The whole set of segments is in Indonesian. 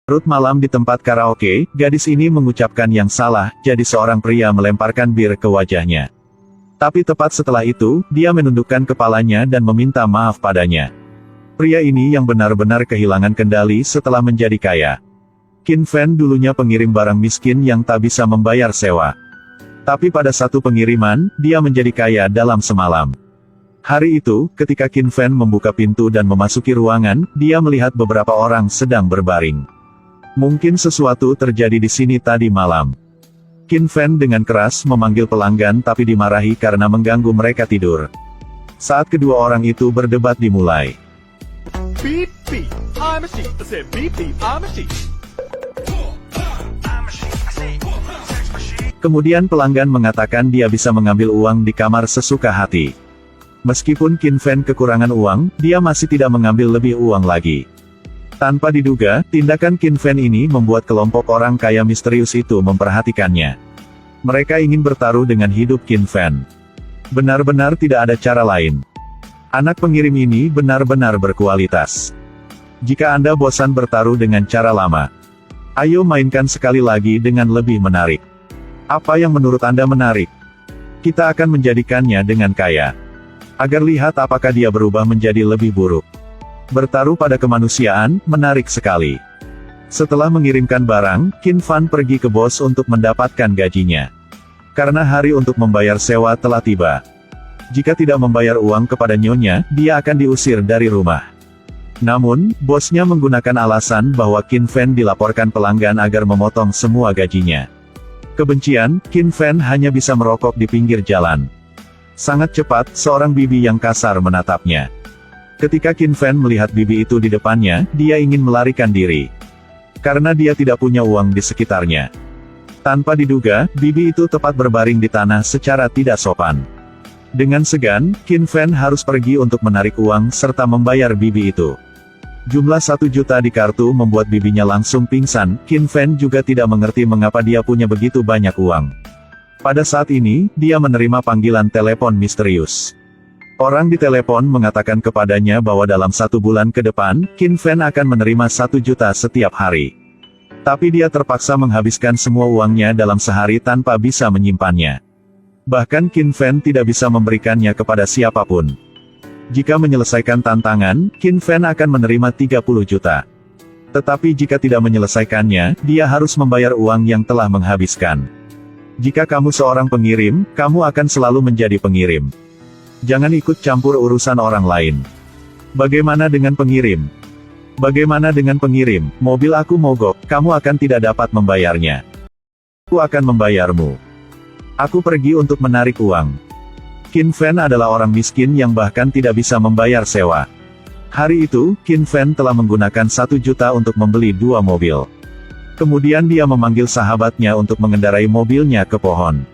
Larut malam di tempat karaoke, gadis ini mengucapkan yang salah, jadi seorang pria melemparkan bir ke wajahnya. Tapi tepat setelah itu, dia menundukkan kepalanya dan meminta maaf padanya. Pria ini yang benar-benar kehilangan kendali setelah menjadi kaya. Qin Fan dulunya pengirim barang miskin yang tak bisa membayar sewa. Tapi pada satu pengiriman, dia menjadi kaya dalam semalam. Hari itu, ketika Qin Fan membuka pintu dan memasuki ruangan, dia melihat beberapa orang sedang berbaring. Mungkin sesuatu terjadi di sini tadi malam. Qin Fan dengan keras memanggil pelanggan tapi dimarahi karena mengganggu mereka tidur. Saat kedua orang itu berdebat dimulai. Beep beep, I'm a sheep. I said beep beep, I'm a sheep. Kemudian pelanggan mengatakan dia bisa mengambil uang di kamar sesuka hati. Meskipun Qin Fan kekurangan uang, dia masih tidak mengambil lebih uang lagi. Tanpa diduga, tindakan Qin Fan ini membuat kelompok orang kaya misterius itu memperhatikannya. Mereka ingin bertaruh dengan hidup Qin Fan. Benar-benar tidak ada cara lain. Anak pengirim ini benar-benar berkualitas. Jika Anda bosan bertaruh dengan cara lama, ayo mainkan sekali lagi dengan lebih menarik. Apa yang menurut Anda menarik? Kita akan menjadikannya dengan kaya. Agar lihat apakah dia berubah menjadi lebih buruk. Bertaruh pada kemanusiaan, menarik sekali. Setelah mengirimkan barang, Qin Fan pergi ke bos untuk mendapatkan gajinya. Karena hari untuk membayar sewa telah tiba. Jika tidak membayar uang kepada nyonya, dia akan diusir dari rumah. Namun, bosnya menggunakan alasan bahwa Qin Fan dilaporkan pelanggan agar memotong semua gajinya. Kebencian, Qin Fan hanya bisa merokok di pinggir jalan. Sangat cepat, seorang bibi yang kasar menatapnya. Ketika Qin Fan melihat bibi itu di depannya, dia ingin melarikan diri. Karena dia tidak punya uang di sekitarnya. Tanpa diduga, bibi itu tepat berbaring di tanah secara tidak sopan. Dengan segan, Qin Fan harus pergi untuk menarik uang serta membayar bibi itu. Jumlah 1 juta di kartu membuat bibinya langsung pingsan. Qin Fan juga tidak mengerti mengapa dia punya begitu banyak uang. Pada saat ini, dia menerima panggilan telepon misterius. Orang di telepon mengatakan kepadanya bahwa dalam 1 bulan ke depan, Qin Fan akan menerima 1 juta setiap hari. Tapi dia terpaksa menghabiskan semua uangnya dalam sehari tanpa bisa menyimpannya. Bahkan Qin Fan tidak bisa memberikannya kepada siapapun. Jika menyelesaikan tantangan, Qin Fan akan menerima 30 juta. Tetapi jika tidak menyelesaikannya, dia harus membayar uang yang telah menghabiskan. Jika kamu seorang pengirim, kamu akan selalu menjadi pengirim. Jangan ikut campur urusan orang lain. Bagaimana dengan pengirim? Bagaimana dengan pengirim? Mobil aku mogok, kamu akan tidak dapat membayarnya. Aku akan membayarmu. Aku pergi untuk menarik uang. Qin Fan adalah orang miskin yang bahkan tidak bisa membayar sewa. Hari itu, Qin Fan telah menggunakan 1 juta untuk membeli 2 mobil. Kemudian dia memanggil sahabatnya untuk mengendarai mobilnya ke pohon.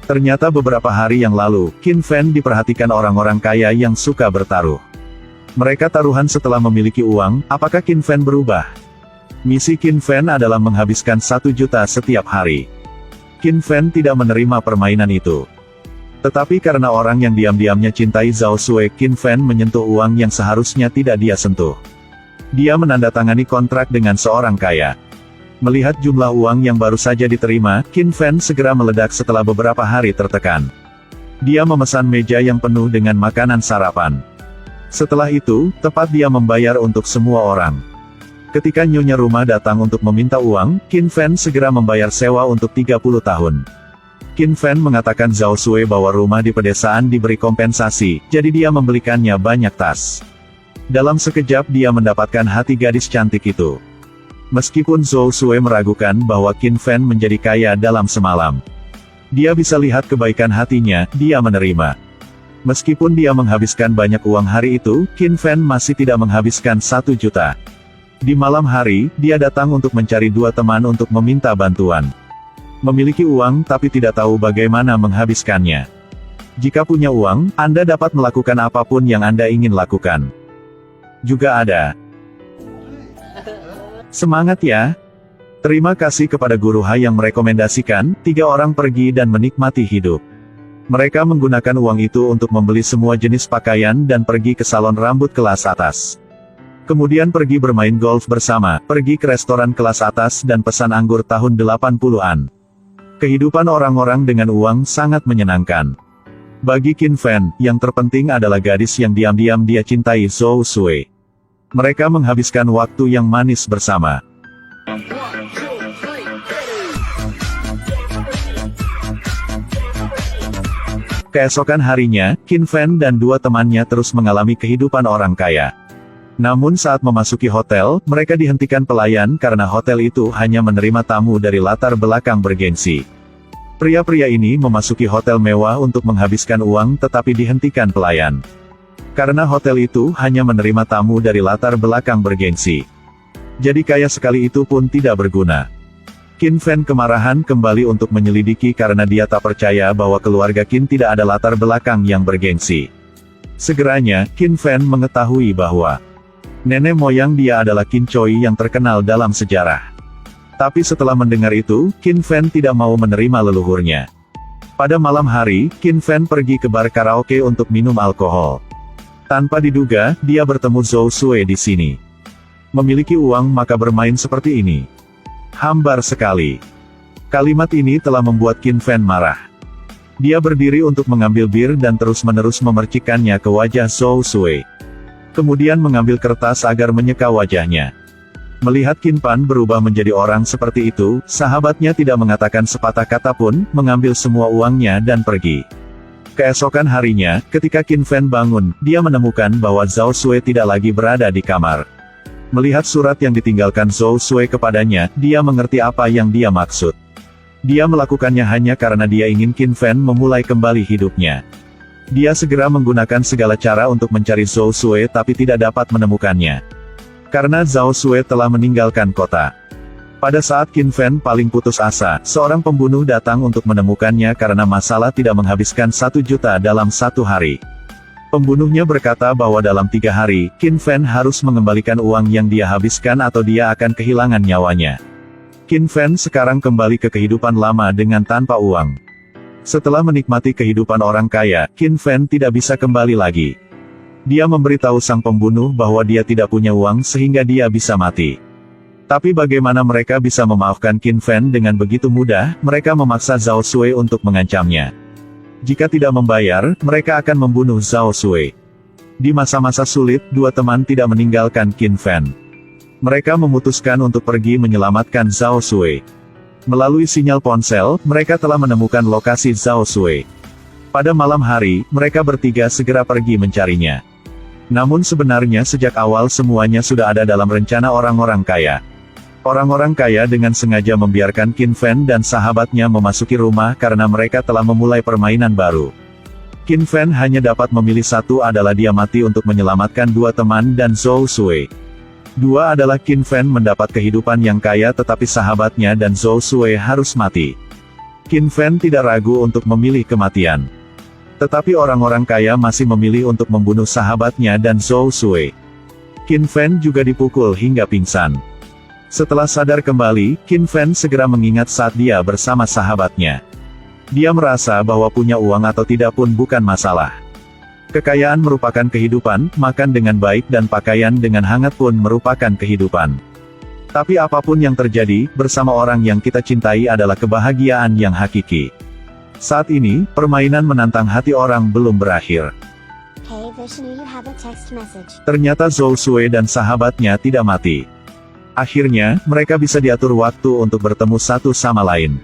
Ternyata beberapa hari yang lalu, Qin Fan diperhatikan orang-orang kaya yang suka bertaruh. Mereka taruhan setelah memiliki uang. Apakah Qin Fan berubah? Misi Qin Fan adalah menghabiskan 1 juta setiap hari. Qin Fan tidak menerima permainan itu. Tetapi karena orang yang diam-diamnya cintai Zhao Sui, Qin Fan menyentuh uang yang seharusnya tidak dia sentuh. Dia menandatangani kontrak dengan seorang kaya. Melihat jumlah uang yang baru saja diterima, Qin Fan segera meledak setelah beberapa hari tertekan. Dia memesan meja yang penuh dengan makanan sarapan. Setelah itu, tepat dia membayar untuk semua orang. Ketika nyonya rumah datang untuk meminta uang, Qin Fan segera membayar sewa untuk 30 tahun. Qin Fan mengatakan Zhao Sui bahwa rumah di pedesaan diberi kompensasi, jadi dia membelikannya banyak tas. Dalam sekejap dia mendapatkan hati gadis cantik itu. Meskipun Zhao Sui meragukan bahwa Qin Fan menjadi kaya dalam semalam. Dia bisa lihat kebaikan hatinya, dia menerima. Meskipun dia menghabiskan banyak uang hari itu, Qin Fan masih tidak menghabiskan 1 juta. Di malam hari, dia datang untuk mencari 2 teman untuk meminta bantuan. Memiliki uang tapi tidak tahu bagaimana menghabiskannya. Jika punya uang, Anda dapat melakukan apapun yang Anda ingin lakukan. Juga ada. Semangat ya! Terima kasih kepada Guru Hai yang merekomendasikan, 3 orang pergi dan menikmati hidup. Mereka menggunakan uang itu untuk membeli semua jenis pakaian dan pergi ke salon rambut kelas atas. Kemudian pergi bermain golf bersama, pergi ke restoran kelas atas dan pesan anggur tahun 80-an. Kehidupan orang-orang dengan uang sangat menyenangkan. Bagi Qin Fan, yang terpenting adalah gadis yang diam-diam dia cintai, Zhou Sui. Mereka menghabiskan waktu yang manis bersama. Keesokan harinya, Qin Fan dan dua temannya terus mengalami kehidupan orang kaya. Namun saat memasuki hotel, mereka dihentikan pelayan karena hotel itu hanya menerima tamu dari latar belakang bergengsi. Pria-pria ini memasuki hotel mewah untuk menghabiskan uang tetapi dihentikan pelayan. Karena hotel itu hanya menerima tamu dari latar belakang bergengsi. Jadi kaya sekali itu pun tidak berguna. Qin Fan kemarahan kembali untuk menyelidiki karena dia tak percaya bahwa keluarga Qin tidak ada latar belakang yang bergengsi. Segeranya, Qin Fan mengetahui bahwa nenek moyang dia adalah Qin Choi yang terkenal dalam sejarah. Tapi setelah mendengar itu, Qin Fan tidak mau menerima leluhurnya. Pada malam hari, Qin Fan pergi ke bar karaoke untuk minum alkohol. Tanpa diduga, dia bertemu Zhou Sui di sini. Memiliki uang maka bermain seperti ini. Hambar sekali. Kalimat ini telah membuat Qin Fan marah. Dia berdiri untuk mengambil bir dan terus-menerus memercikannya ke wajah Zhou Sui. Kemudian mengambil kertas agar menyeka wajahnya. Melihat Qin Fan berubah menjadi orang seperti itu, sahabatnya tidak mengatakan sepatah kata pun, mengambil semua uangnya dan pergi. Keesokan harinya, ketika Qin Fan bangun, dia menemukan bahwa Zhou Sui tidak lagi berada di kamar. Melihat surat yang ditinggalkan Zhou Sui kepadanya, dia mengerti apa yang dia maksud. Dia melakukannya hanya karena dia ingin Qin Fan memulai kembali hidupnya. Dia segera menggunakan segala cara untuk mencari Zhou Sui tapi tidak dapat menemukannya. Karena Zhou Sui telah meninggalkan kota. Pada saat Qin Fan paling putus asa, seorang pembunuh datang untuk menemukannya karena masalah tidak menghabiskan 1 juta dalam 1 hari. Pembunuhnya berkata bahwa dalam 3 hari, Qin Fan harus mengembalikan uang yang dia habiskan atau dia akan kehilangan nyawanya. Qin Fan sekarang kembali ke kehidupan lama dengan tanpa uang. Setelah menikmati kehidupan orang kaya, Qin Fan tidak bisa kembali lagi. Dia memberitahu sang pembunuh bahwa dia tidak punya uang sehingga dia bisa mati. Tapi bagaimana mereka bisa memaafkan Qin Fan dengan begitu mudah? Mereka memaksa Zhou Sui untuk mengancamnya. Jika tidak membayar, mereka akan membunuh Zhou Sui. Di masa-masa sulit, dua teman tidak meninggalkan Qin Fan. Mereka memutuskan untuk pergi menyelamatkan Zhou Sui. Melalui sinyal ponsel, mereka telah menemukan lokasi Zhou Sui. Pada malam hari, mereka bertiga segera pergi mencarinya. Namun sebenarnya sejak awal semuanya sudah ada dalam rencana orang-orang kaya. Orang-orang kaya dengan sengaja membiarkan Qin Fan dan sahabatnya memasuki rumah karena mereka telah memulai permainan baru. Qin Fan hanya dapat memilih satu, adalah dia mati untuk menyelamatkan dua teman dan Zhou Sui. Dua adalah Qin Fan mendapat kehidupan yang kaya tetapi sahabatnya dan Zhou Sui harus mati. Qin Fan tidak ragu untuk memilih kematian. Tetapi orang-orang kaya masih memilih untuk membunuh sahabatnya dan Zhou Sui. Qin Fan juga dipukul hingga pingsan. Setelah sadar kembali, Qin Fan segera mengingat saat dia bersama sahabatnya. Dia merasa bahwa punya uang atau tidak pun bukan masalah. Kekayaan merupakan kehidupan, makan dengan baik dan pakaian dengan hangat pun merupakan kehidupan. Tapi apapun yang terjadi, bersama orang yang kita cintai adalah kebahagiaan yang hakiki. Saat ini, permainan menantang hati orang belum berakhir. Hey Vishnu, you have a text message. Ternyata Zhou Sui dan sahabatnya tidak mati. Akhirnya, mereka bisa diatur waktu untuk bertemu satu sama lain.